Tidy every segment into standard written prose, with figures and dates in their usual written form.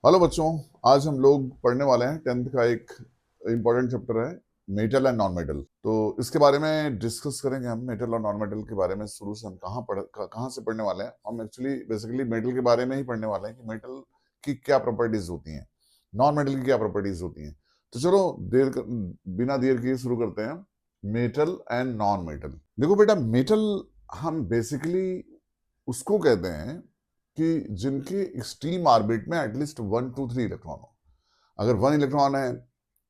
Hello बच्चों, आज हम लोग पढ़ने वाले हैं 10th का एक इम्पॉर्टेंट चैप्टर है मेटल एंड नॉन मेटल। तो इसके बारे में डिस्कस करेंगे हम मेटल और नॉन मेटल के बारे में। शुरू से हम कहाँ से पढ़ने वाले हैं। हम एक्चुअली बेसिकली मेटल के बारे में ही पढ़ने वाले हैं कि मेटल की क्या प्रॉपर्टीज होती हैं, नॉन मेटल की क्या प्रॉपर्टीज होती हैं। तो चलो बिना देर किए शुरू करते हैं। Metal and non metal. देखो बेटा, मेटल हम बेसिकली उसको कहते हैं कि जिनके एक्सट्रीम ऑर्बिट में एटलीस्ट 1 2 3 इलेक्ट्रॉन हो। अगर 1 इलेक्ट्रॉन है,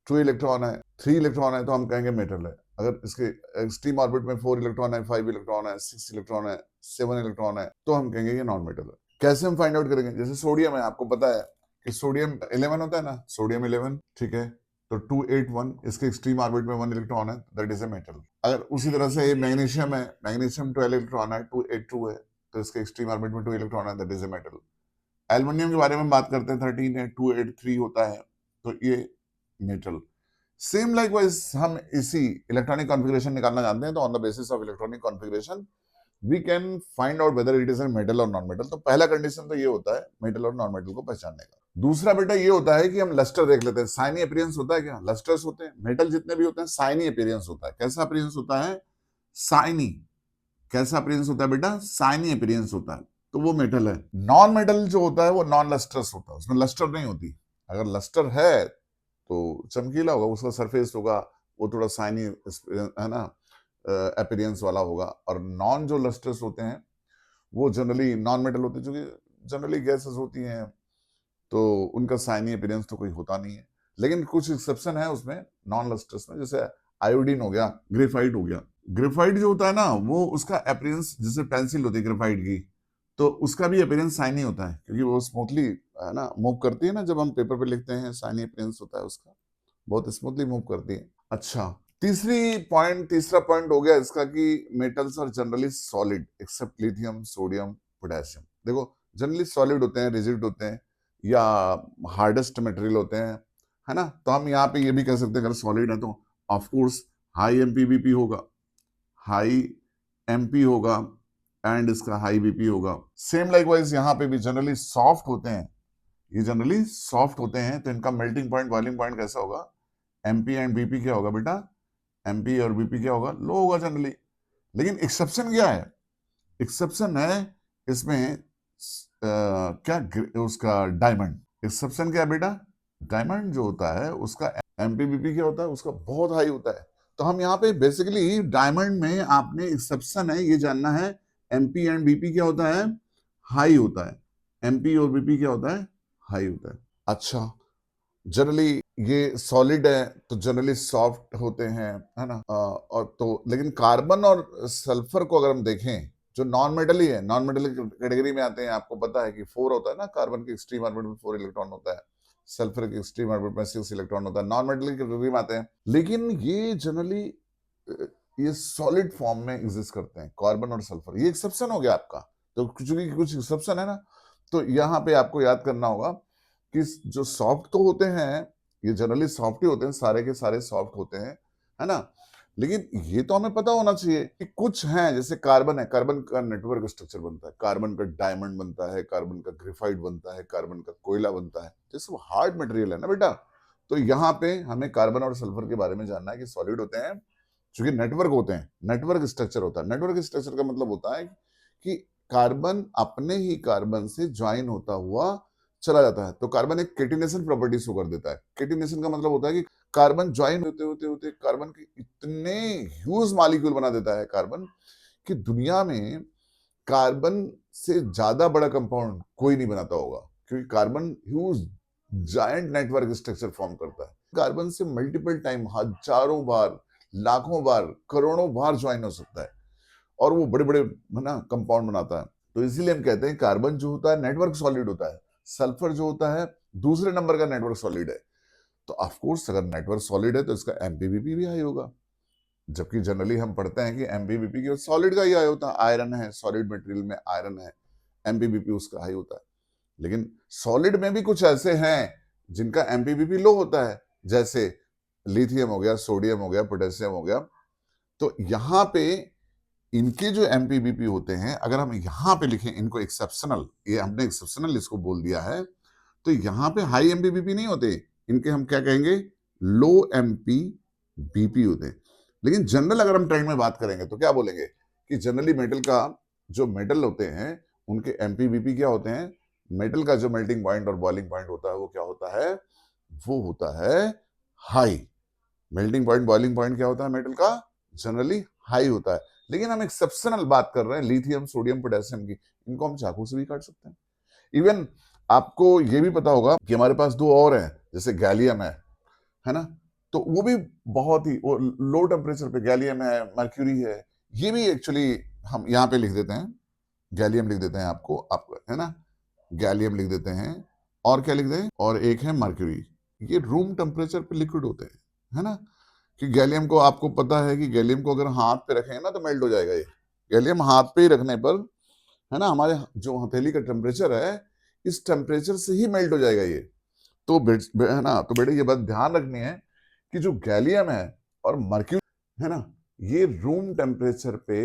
2 इलेक्ट्रॉन है, 3 इलेक्ट्रॉन है तो हम कहेंगे मेटल है। अगर इसके एक्सट्रीम ऑर्बिट में 4 इलेक्ट्रॉन है, 5 इलेक्ट्रॉन है, 6 इलेक्ट्रॉन है, 7 इलेक्ट्रॉन है तो हम कहेंगे ये नॉन मेटल है। कैसे हम फाइंड आउट करेंगे? जैसे सोडियम है, आपको पता है कि सोडियम 11 होता है ना, सोडियम 11, ठीक है। तो 281 इसके एक्सट्रीम ऑर्बिट में 1 इलेक्ट्रॉन है, दैट इज ए मेटल। अगर उसी तरह से ये मैग्नीशियम है, मैग्नीशियम 12 इलेक्ट्रॉन है, 282 है, तो इसके एक्सट्रीम ऑर्बिट में 2 इलेक्ट्रॉन है, that is a metal. Aluminium के बारे में बात करते हैं, 13 है, 283 होता है, तो ये मेटल। सेम लाइकवाइज हम इसी इलेक्ट्रॉनिक कॉन्फ़िगरेशन निकालना जानते हैं। तो on the basis of electronic configuration we can find out whether it is a metal और नॉन मेटल। तो पहला कंडीशन तो ये होता है मेटल और नॉन मेटल को पहचानने का। दूसरा बेटा ये होता है कि हम लस्टर देख लेते हैं। साइनी अपीयरेंस होता है क्या? लस्टर्स होते हैं, मेटल जितने भी होते हैं साइनी अपीयरेंस होता है। कैसा अपीयरेंस होता है? साइनी। कैसा अपीयरेंस होता है बेटा? साइनी अपीयरेंस होता है, तो वो मेटल है। नॉन मेटल जो होता है वो नॉन लस्टर्स होता है, उसमें लस्टर नहीं होती। अगर लस्टर है तो चमकीला होगा, उसका सरफेस होगा, वो थोड़ा साइनी है ना, अपीयरेंस वाला होगा। और नॉन जो लस्टर्स होते हैं वो जनरली नॉन मेटल होते हैं, जो कि जनरली गैसेस होती हैं, तो उनका साइनी अपीयरेंस तो कोई होता नहीं है। लेकिन कुछ एक्सेप्शन है उसमें नॉन लस्टर्स में, जैसे आयोडीन हो गया, ग्रेफाइट हो गया। ग्रेफाइट जो होता है ना, वो उसका अपीयरेंस जैसे पेंसिल होती है ग्रेफाइट की, तो उसका भी अपीयरेंस साइनी होता है, क्योंकि वो स्मूथली है ना मूव करती है ना, जब हम पेपर पे लिखते हैं साइनी अपीयरेंस होता है उसका, बहुत स्मूथली मूव करती है। अच्छा, तीसरा पॉइंट हो गया इसका कि metals are generally solid except lithium, sodium, potassium. देखो, जनरली सॉलिड होते हैं, रिजिड होते हैं, या हार्डेस्ट मटेरियल होते हैं, है ना। तो हम यहाँ पे ये भी कह सकते हैं अगर सॉलिड है तो ऑफ कोर्स हाई एमपीबीपी होगा, हाई एमपी होगा, एंड इसका हाई बीपी होगा। सेम लाइकवाइज यहाँ पे भी जनरली सॉफ्ट होते हैं, ये जनरली सॉफ्ट होते हैं, तो इनका मेल्टिंग पॉइंट, बॉइलिंग पॉइंट कैसा होगा? एमपी एंड बीपी क्या होगा बेटा? एमपी और बीपी क्या होगा? लो होगा जनरली। लेकिन एक्सेप्शन क्या है? एक्सेप्शन है इसमें क्या उसका डायमंड। एक्सेप्शन क्या है बेटा? डायमंड जो होता है उसका एमपीबीपी क्या होता है? उसका बहुत हाई होता है। तो हम यहाँ पे बेसिकली डायमंड में आपने एक्सेप्शन है ये जानना है, एमपी एंड बीपी क्या होता है? हाई होता है। एमपी और बीपी क्या होता है? हाई होता है। अच्छा, जनरली ये सॉलिड है तो जनरली सॉफ्ट होते हैं, है ना। और तो लेकिन कार्बन और सल्फर को अगर हम देखें, जो नॉन मेटल ही है, नॉन मेटल कैटेगरी में आते हैं। आपको पता है कि 4 होता है ना, कार्बन के एक्सट्रीम ऑर्बिट में 4 इलेक्ट्रॉन होता है, सल्फर के एक्सट्रीम ऑर्बिट में 6 इलेक्ट्रॉन होता है, नॉन मेटल की कैटेगरी में आते हैं। लेकिन ये जनरली ये सॉलिड फॉर्म में एग्जिस्ट करते हैं, कार्बन और सल्फर। ये एक्सेप्शन हो गया आपका। तो चूंकि कुछ एक्सेप्शन है ना, तो यहाँ पे आपको याद करना होगा कि जो सॉफ्ट तो होते हैं, ये जनरली सॉफ्ट ही होते हैं, सारे के सारे सॉफ्ट होते हैं, है ना। लेकिन ये तो हमें पता होना चाहिए कि कुछ हैं, जैसे कार्बन है, कार्बन का नेटवर्क स्ट्रक्चर बनता है, कार्बन का डायमंड बनता है, कार्बन का ग्रेफाइट बनता है, कार्बन का कोयला बनता है, तो सब हार्ड मटेरियल है ना बेटा। तो यहाँ पे हमें कार्बन और सल्फर के बारे में जानना है कि सॉलिड होते हैं, क्योंकि नेटवर्क होते हैं, नेटवर्क स्ट्रक्चर होता है। नेटवर्क स्ट्रक्चर का मतलब होता है कि कार्बन अपने ही कार्बन से ज्वाइन होता हुआ चला जाता है, तो कार्बन एक केटिनेशन प्रॉपर्टी शो कर देता है। केटिनेशन का मतलब होता है कि कार्बन ज्वाइन होते होते होते कार्बन के इतने ह्यूज मॉलिक्यूल बना देता है कार्बन, कि दुनिया में कार्बन से ज्यादा बड़ा कंपाउंड कोई नहीं बनाता होगा, क्योंकि carbon huge giant network structure form करता है। कार्बन से मल्टीपल टाइम, हजारों बार, लाखों बार, करोड़ों बार ज्वाइन हो सकता है, और वो बड़े बड़े ना कंपाउंड बनाता है। तो इसीलिए हम कहते हैं कार्बन जो होता है नेटवर्क सॉलिड होता है, सल्फर जो होता है दूसरे नंबर का नेटवर्क सॉलिड है। तो ऑफ कोर्स अगर नेटवर्क सॉलिड है तो इसका एमपीबीपी भी हाई होगा, जबकि जनरली हम पढ़ते हैं कि एमपीबीपी की सॉलिड का ही हाई होता है। आयरन है, सॉलिड मटेरियल में आयरन है, एमपीबीपी उसका हाई होता है। लेकिन सॉलिड में भी कुछ ऐसे हैं जिनका एमपीबीपी लो होता है, जैसे लिथियम हो गया, सोडियम हो गया, पोटेशियम हो गया। तो यहाँ पे इनके जो एमपीबीपी होते हैं, अगर हम यहाँ पे लिखें इनको एक्सेप्शनल, ये हमने एक्सेप्शनल इसको बोल दिया है, तो यहाँ पे हाई एमपीबीपी नहीं होते, इनके हम क्या कहेंगे, लो एमपीबीपी होते हैं। लेकिन जनरल अगर हम ट्रेंड में बात करेंगे तो क्या बोलेंगे कि जनरली मेटल का जो मेटल होते हैं उनके एमपीबीपी क्या होते हैं, मेटल का जो मेल्टिंग पॉइंट और बॉइलिंग पॉइंट होता है वो क्या होता है, वो होता है high. Melting point boiling point क्या होता है मेटल का, जनरली हाई होता है। लेकिन हम एक्सेप्शनल बात कर रहे हैं लिथियम सोडियम पोटेशियम की, इनको हम चाकू से भी काट सकते हैं। इवन आपको ये भी पता होगा कि हमारे पास दो और हैं, जैसे गैलियम है ना, तो वो भी बहुत ही लो टेम्परेचर पे, गैलियम है, मर्क्यूरी है, ये भी एक्चुअली हम यहाँ पे लिख देते हैं, गैलियम लिख देते हैं आपको है ना, गैलियम लिख देते हैं, और क्या लिख दें, और एक है मर्क्यूरी। ये रूम टेम्परेचर पे लिक्विड होते हैं, है ना, कि गैलियम को आपको पता है कि गैलियम को अगर हाथ पे रखें ना तो मेल्ट हो जाएगा। ये गैलियम हाथ पे ही रखने पर, है ना, हमारे जो हथेली का टेम्परेचर है इस टेम्परेचर से ही मेल्ट हो जाएगा ये। तो है ना, तो बेटे ये बात ध्यान रखनी है कि जो गैलियम है और मर्क्यूरी है ना, ये रूम टेम्परेचर पे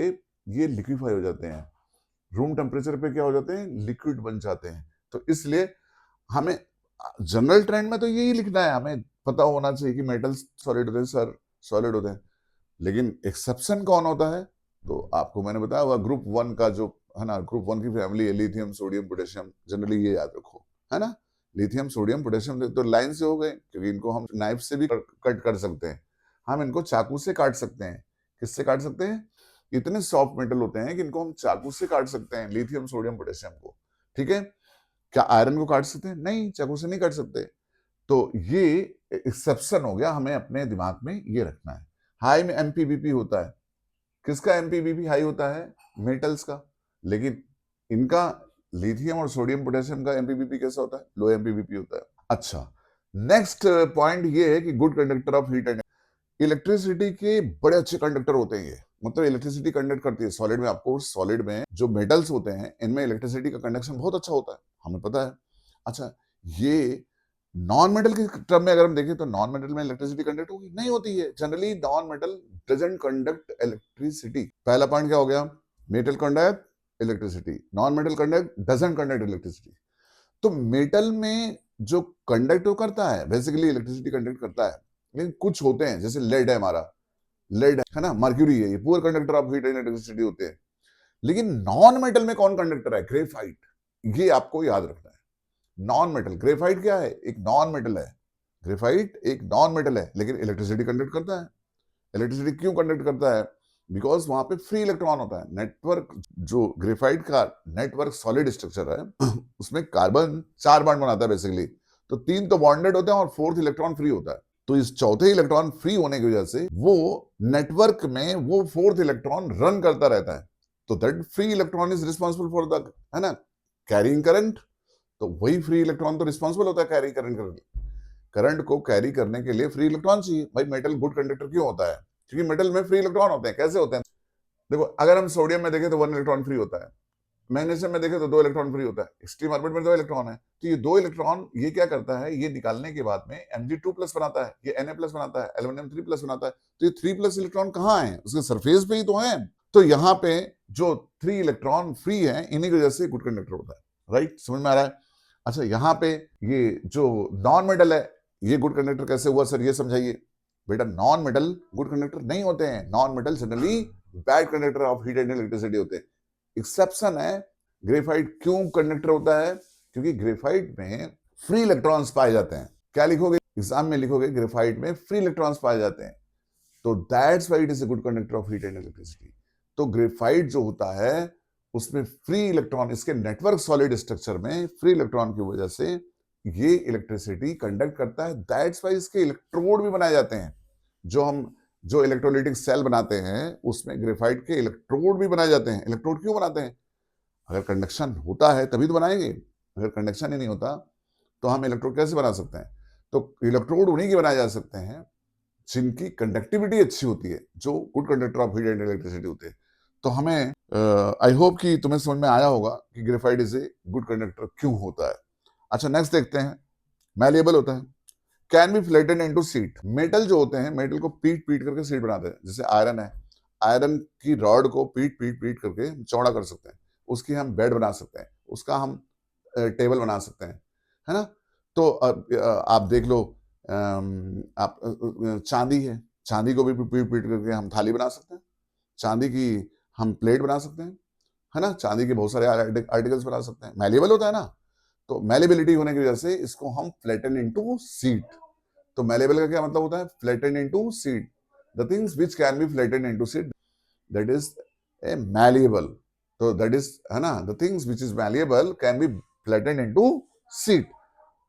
ये लिक्विफाई हो जाते हैं, रूम टेम्परेचर पे क्या हो जाते हैं, लिक्विड बन जाते हैं। तो इसलिए हमें जनरल ट्रेंड में तो यही लिखना है, हमें पता होना चाहिए कि मेटल्स सॉलिड होते हैं सर, सॉलिड होते हैं। लेकिन एक्सेप्शन कौन होता है, तो आपको मैंने बताया हुआ ग्रुप 1 का जो है ना, ग्रुप 1 की फैमिली है लिथियम सोडियम पोटेशियम, जनरली ये याद रखो, है ना, लिथियम सोडियम पोटेशियम तो लाइन से हो गए, क्योंकि इनको हम नाइफ से भी कट कर सकते हैं, हम इनको चाकू से काट सकते हैं। किससे काट सकते हैं, इतने सॉफ्ट मेटल होते हैं कि इनको हम चाकू से काट सकते हैं, लिथियम सोडियम पोटेशियम को। ठीक है, क्या आयरन को काट सकते हैं, नहीं, चाकू से नहीं काट सकते। तो ये एक्सेप्शन हो गया, हमें अपने दिमाग में ये रखना है। हाई में एमपीबीपी होता है, किसका एमपीबीपी हाई होता है, मेटल्स का। लेकिन इनका लिथियम और सोडियम पोटेशियम का एमपीबीपी कैसा होता है, लो एमपीबीपी होता है। अच्छा, नेक्स्ट पॉइंट ये है कि good conductor of heat and electricity के बड़े अच्छे कंडक्टर होते हैं ये, मतलब इलेक्ट्रिसिटी कंडक्ट करती है सॉलिड में। आपको सॉलिड में जो मेटल्स होते हैं इनमें इलेक्ट्रिसिटी का कंडक्शन बहुत अच्छा होता है, हमें पता है। अच्छा, ये नॉन मेटल के टर्म में अगर हम देखें तो नॉन मेटल में इलेक्ट्रिसिटी कंडक्ट होगी, नहीं होती है, generally non metal doesn't conduct electricity. पहला पॉइंट क्या हो गया, metal conduct electricity, non metal conduct doesn't conduct electricity. तो मेटल में जो कंडक्ट करता है बेसिकली इलेक्ट्रिसिटी कंडक्ट करता है, लेकिन कुछ होते हैं जैसे लेड है, हमारा लेड है ना, मर्क्यूरी है, ये poor conductor of heat and electricity होते हैं। लेकिन नॉन मेटल में कौन कंडक्टर है, ग्रेफाइट, ये आपको याद रखना है। नॉन मेटल, ग्रेफाइट क्या है, एक नॉन मेटल है, ग्रेफाइट एक नॉन मेटल है, लेकिन इलेक्ट्रिसिटी कंडक्ट करता है। इलेक्ट्रिसिटी क्यों कंडक्ट करता है, बिकॉज वहां पे फ्री इलेक्ट्रॉन होता है। नेटवर्क, जो ग्रेफाइट का नेटवर्क सॉलिड स्ट्रक्चर है उसमें कार्बन 4 बॉन्ड बनाता है बेसिकली, तो 3 तो बॉन्डेड होते हैं और 4th इलेक्ट्रॉन फ्री होता है। तो इस चौथे इलेक्ट्रॉन फ्री होने की वजह से वो नेटवर्क में वो 4th इलेक्ट्रॉन रन करता रहता है। तो that free electron is responsible for the, है ना, कैरिंग करंट। तो वही फ्री इलेक्ट्रॉन तो रिस्पॉन्सिबल होता है कैरी करंट करने, करंट को कैरी करने के लिए फ्री इलेक्ट्रॉन चाहिए। भाई मेटल गुड कंडक्टर क्यों होता है, क्योंकि मेटल में फ्री इलेक्ट्रॉन होते हैं। कैसे होते हैं, देखो अगर हम सोडियम में देखें तो 1 इलेक्ट्रॉन फ्री होता है, मैग्नीशियम में देखें तो 2 इलेक्ट्रॉन फ्री होता है, एक्सट्रीम ऑर्बिट में 2 इलेक्ट्रॉन है। तो ये 2 इलेक्ट्रॉन ये क्या करता है, ये निकालने के बाद में Mg2+ बनाता है, ये Na+ बनाता है, एल्यूमिनियम 3+ बनाता है। तो ये 3+ इलेक्ट्रॉन कहाँ है, उसके सरफेस पे ही तो है। तो यहाँ पे जो 3 इलेक्ट्रॉन फ्री है, इन्हीं की वजह से गुड कंडक्टर होता है। राइट, समझ में आ रहा है। अच्छा, यहाँ पे ये जो नॉन मेटल है ये गुड कंडक्टर कैसे हुआ सर, ये समझाइए। बेटा नॉन मेटल गुड कंडक्टर नहीं होते हैं, non metal generally bad conductor of heat and electricity होते हैं। एक्सेप्शन है ग्रेफाइट। क्यों कंडक्टर होता है, क्योंकि ग्रेफाइट में फ्री इलेक्ट्रॉन्स पाए जाते हैं। क्या लिखोगे एग्जाम में, लिखोगे ग्रेफाइट में फ्री इलेक्ट्रॉन्स पाए जाते हैं, तो that's why it is a good conductor of heat and electricity. तो ग्रेफाइट जो होता है उसमें फ्री इलेक्ट्रॉन, इसके नेटवर्क सॉलिड स्ट्रक्चर में फ्री इलेक्ट्रॉन की वजह से ये इलेक्ट्रिसिटी कंडक्ट करता है। दैट्स व्हाई इसके इलेक्ट्रोड भी बनाए जाते हैं। जो इलेक्ट्रोलाइटिक सेल बनाते हैं उसमें ग्रेफाइट के इलेक्ट्रोड भी बनाए जाते हैं। इलेक्ट्रोड क्यों बनाते हैं, अगर कंडक्शन होता है तभी तो बनाएंगे, अगर कंडक्शन ही नहीं होता तो हम इलेक्ट्रोड कैसे बना सकते हैं। तो इलेक्ट्रोड उन्हीं के बनाए जा सकते हैं जिनकी कंडक्टिविटी अच्छी होती है, जो good conductor of heat and electricity होते हैं। तो हमें आई होप कि तुम्हें समझ में आया होगा कि graphite is a good conductor क्यों होता है। अच्छा, नेक्स्ट देखते हैं, मैलिएबल होता है, can be flattened into sheet. Metal जो होते हैं, मेटल को पीट पीट करके शीट बनाते हैं। जैसे आयरन है, आयरन की रॉड को पीट पीट पीट करके चौड़ा कर सकते हैं, उसकी हम बेड बना सकते हैं, उसका हम टेबल बना सकते हैं, है ना। तो आप देख लो, आप चांदी है, चांदी को भी पीट पीट करके हम थाली बना सकते हैं, चांदी की हम प्लेट बना सकते हैं, है ना, चांदी के बहुत सारे आर्टिकल्स बना सकते हैं, मैलेबल होता है ना। तो मैलेबिलिटी होने की वजह से इसको हम फ्लैटन इनटू शीट। तो मैलेबल का क्या मतलब होता है? Flatten into sheet, the things which can be flatten into sheet, that is a malleable. तो दैट इज, है ना, the things which is malleable can be flatten into sheet.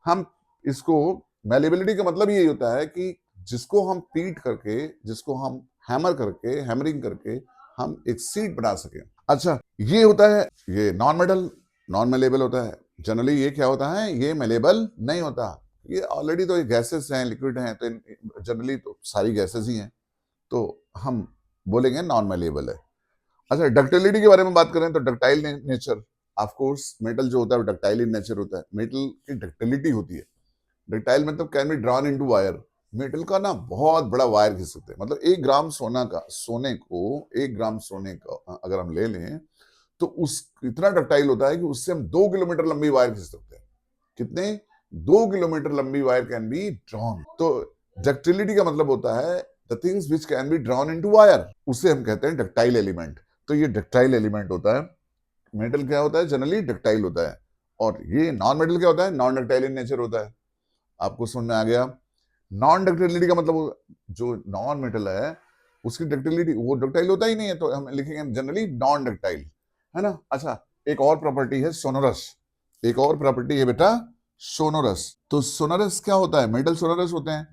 हम इसको, मैलेबिलिटी का मतलब यही होता है कि जिसको हम पीट करके, जिसको हम हैमर करके, हैमरिंग करके हम एक सीट बना सके। अच्छा, ये होता है, ये नॉन मेटल, नॉन मेलेबल होता है। जनरली ये क्या होता है? ये मेलेबल नहीं होता, ये ऑलरेडी तो ये गैसेस हैं, लिक्विड हैं, तो जनरली तो सारी गैसेस ही हैं, तो हम बोलेंगे नॉन मेलेबल है। अच्छा, डक्टिलिटी के बारे में बात करें तो ductile nature, of course metal जो होता है वो डक्टाइल इन नेचर होता है, मेटल की डक्टिलिटी होती है। डक्टाइल मतलब can be drawn into wire, metal का ना बहुत बड़ा वायर खींच सकते हैं, मतलब 1 ग्राम सोना का, सोने को 1 ग्राम सोने का अगर हम ले लें तो उस इतना डक्टाइल होता है कि उससे हम 2 किलोमीटर लंबी वायर खींच सकते हैं। कितने? 2 किलोमीटर लंबी वायर कैन बी ड्रॉन। तो डक्टिलिटी का मतलब होता है the things which can be drawn into wire, उसे हम कहते हैं डक्टाइल एलिमेंट। तो ये डक्टाइल एलिमेंट होता है। मेटल क्या होता है? जनरली डक्टाइल होता है। और ये नॉन मेटल क्या होता है? नॉन डक्टाइल इन नेचर होता है। आपको समझ में आ गया? नॉन डक्टिलिटी का मतलब, जो नॉन मेटल है उसकी डक्टिलिटी, वो डक्टाइल होता ही नहीं है, तो हम लिखेंगे जनरली नॉन डक्टाइल, है ना। अच्छा, एक और प्रॉपर्टी है सोनोरस, एक और प्रॉपर्टी है बेटा सोनोरस। तो सोनोरस क्या होता है? मेटल सोनोरस होते हैं।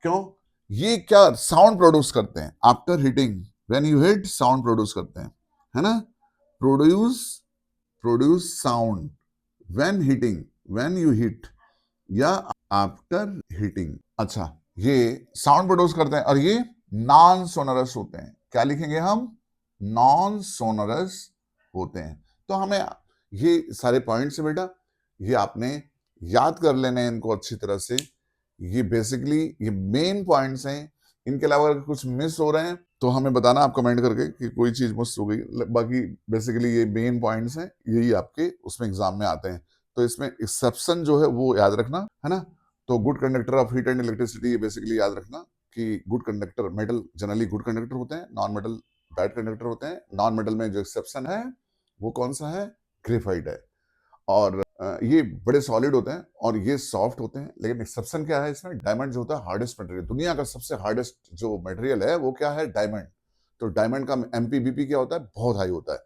क्यों? ये क्या साउंड प्रोड्यूस करते हैं after hitting, when you hit sound produce करते हैं, है ना। Produce, produce sound when hitting, when you hit या आफ्टर हिटिंग। अच्छा, ये साउंड प्रोड्यूस करते हैं और ये नॉन सोनरस होते हैं। क्या लिखेंगे हम? नॉन सोनरस होते हैं। तो हमें ये सारे पॉइंट्स है बेटा, ये आपने याद कर लेने हैं इनको अच्छी तरह से। ये बेसिकली ये मेन पॉइंट्स हैं। इनके अलावा अगर कुछ मिस हो रहे हैं तो हमें बताना आप कमेंट करके कि कोई चीज मिस हो गई। बाकी बेसिकली ये मेन पॉइंट्स हैं, यही आपके उसमें एग्जाम में आते हैं। तो इसमें एक्सेप्शन जो है वो याद रखना, है ना। तो good conductor of heat and electricity, ये बेसिकली याद रखना कि good conductor, metal generally good conductor होते हैं, नॉन मेटल बैड कंडक्टर होते हैं। नॉन मेटल में जो एक्सेप्शन है वो कौन सा है? ग्रेफाइट है। और ये बड़े सॉलिड होते हैं और ये सॉफ्ट होते हैं। लेकिन एक्सेप्शन क्या है इसमें? डायमंड जो होता है हार्डेस्ट मटेरियल, दुनिया का सबसे हार्डेस्ट जो मटेरियल है वो क्या है? डायमंड। तो डायमंड का एमपीबीपी क्या होता है? बहुत हाई होता है।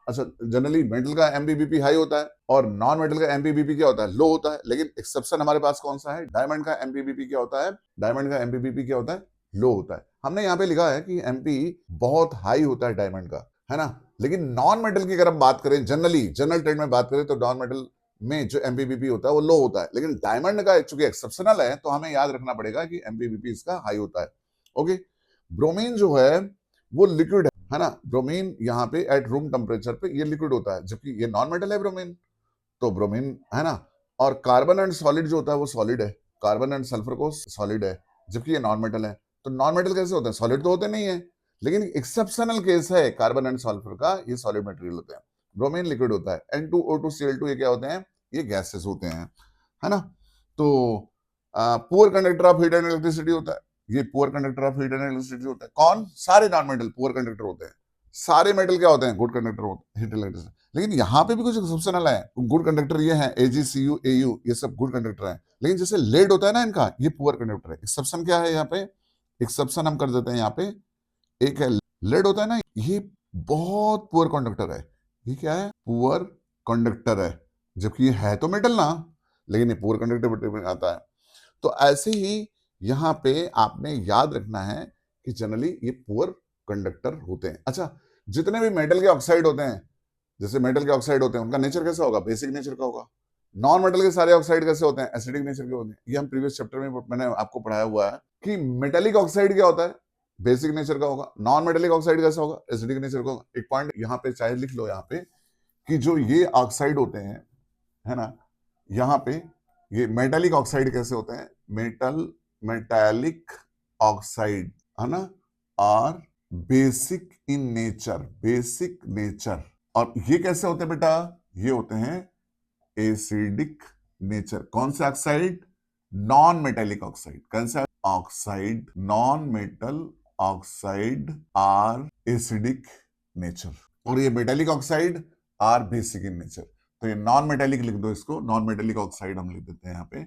अच्छा, जनरली मेटल का एमपीबीपी हाई होता है और नॉन मेटल का एमपीबीपी क्या होता है? लो होता है। लेकिन एक्सेप्शन हमारे पास कौन सा है? डायमंड का एमपीबीपी क्या होता है? डायमंड का एमपीबीपी क्या होता है? लो होता है। हमने यहाँ पे लिखा है कि एमपी बहुत हाई होता है डायमंड का, है ना। लेकिन नॉन मेटल की अगर हम बात करें, जनरली जनरल ट्रेड में बात करें तो नॉन मेटल में जो एमपीबीपी होता है वो लो होता है। लेकिन डायमंड का चूंकि एक्सेप्शनल है तो हमें याद रखना पड़ेगा कि एमपीबीपी इसका हाई होता है। ओके, ब्रोमीन जो है वो लिक्विड है ना। ब्रोमीन यहाँ पे एट रूम टेम्परेचर पे ये लिक्विड होता है, जबकि ये नॉन मेटल है ब्रोमीन। तो ब्रोमीन, है ना। और कार्बन एंड सॉलिड जो होता है वो सॉलिड है, कार्बन एंड सल्फर को सॉलिड है, जबकि ये नॉन मेटल है। तो नॉन मेटल कैसे होते हैं? सॉलिड तो होते नहीं है, लेकिन एक्सेप्शनल केस है कार्बन एंड सल्फर का, ये सॉलिड मटेरियल होते हैं। ब्रोमीन लिक्विड होता है। N2O2Cl2 ये क्या होते हैं? ये गैसेस होते हैं, है ना। तो poor conductor of heat and electricity होता है, ये poor conductor of heat and electricity होता है। कौन? सारे नॉन मेटल पुअर कंडक्टर होते हैं। सारे मेटल क्या होते हैं? गुड कंडक्टर होते हैं, हीट इलेक्ट्रिसिटी। लेकिन यहाँ पे भी कुछ एक्सेप्शनल है। गुड कंडक्टर ये है AgCu Au, ये सब गुड कंडक्टर है। लेकिन जैसे लेड होता है ना इनका, ये पुअर कंडक्टर है। एक्सेप्शन क्या है यहाँ पे? एक्सेप्शन हम कर देते हैं यहाँ पे, एक है लेड होता है ना, ये बहुत पुअर कंडक्टर है। ये क्या है? पुअर कंडक्टर है, जबकि ये है तो मेटल ना, लेकिन ये पुअर कंडक्टर में आता है। तो ऐसे ही यहाँ पे आपने याद रखना है कि जनरली ये पुअर कंडक्टर होते हैं। अच्छा, जितने भी मेटल के ऑक्साइड होते हैं, जैसे मेटल के ऑक्साइड होते हैं, उनका नेचर कैसा होगा? बेसिक नेचर का होगा। नॉन मेटल के सारे ऑक्साइड कैसे होते हैं? एसिडिक नेचर के होते हैं। ये हम प्रीवियस चैप्टर में मैंने आपको पढ़ाया हुआ है कि मेटेलिक ऑक्साइड क्या होता है? बेसिक नेचर का होगा। नॉन मेटेलिक ऑक्साइड कैसा होगा? एसिडिक नेचर का होगा। एक पॉइंट यहाँ पे चाहे लिख लो यहाँ पे कि जो ये ऑक्साइड होते हैं, है ना, यहाँ पे ये मेटेलिक ऑक्साइड कैसे होते हैं? मेटेलिक ऑक्साइड, है ना, और basic in nature, basic nature. और ये कैसे होते हैं बेटा? ये होते हैं एसिडिक नेचर। कौन सा ऑक्साइड? Non metallic oxide. कौन सा oxide? Non metal oxide are acidic nature, और ये metallic oxide are basic in nature. तो ये नॉन मेटेलिक लिख दो, इसको नॉन मेटेलिक ऑक्साइड हम लिख देते हैं यहाँ पे।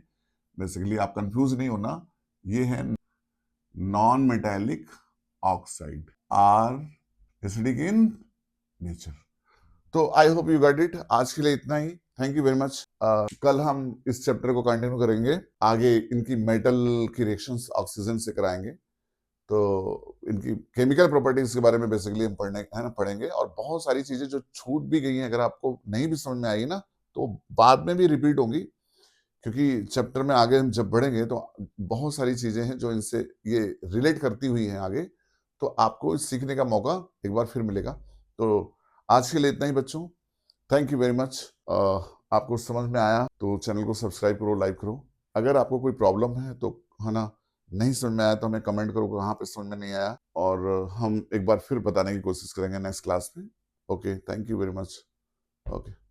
बेसिकली आप कंफ्यूज नहीं होना, ये है non metallic oxide are acidic in nature. तो I hope you got it. आज के लिए इतना ही। Thank you very much. कल हम इस चैप्टर को कंटिन्यू करेंगे, आगे इनकी मेटल की रिएक्शंस ऑक्सीजन से कराएंगे, तो इनकी केमिकल प्रॉपर्टीज के बारे में बेसिकली हम पढ़ेंगे, और बहुत सारी चीजें जो छूट भी गई हैं, अगर आपको नहीं भी समझ में आई ना, तो बाद में भी रिपीट होंगी, क्योंकि चैप्टर में आगे हम जब बढ़ेंगे तो बहुत सारी चीजें हैं जो इनसे ये रिलेट करती हुई हैं आगे, तो आपको सीखने का मौका एक बार फिर मिलेगा। तो आज के लिए इतना ही बच्चों। Thank you very much. आपको समझ में आया तो चैनल को सब्सक्राइब करो, लाइक करो। अगर आपको कोई प्रॉब्लम है तो, है ना, नहीं समझ में आया तो हमें कमेंट करो कहाँ पे समझ में नहीं आया, और हम एक बार फिर बताने की कोशिश करेंगे नेक्स्ट क्लास में। Okay, thank you very much. Okay.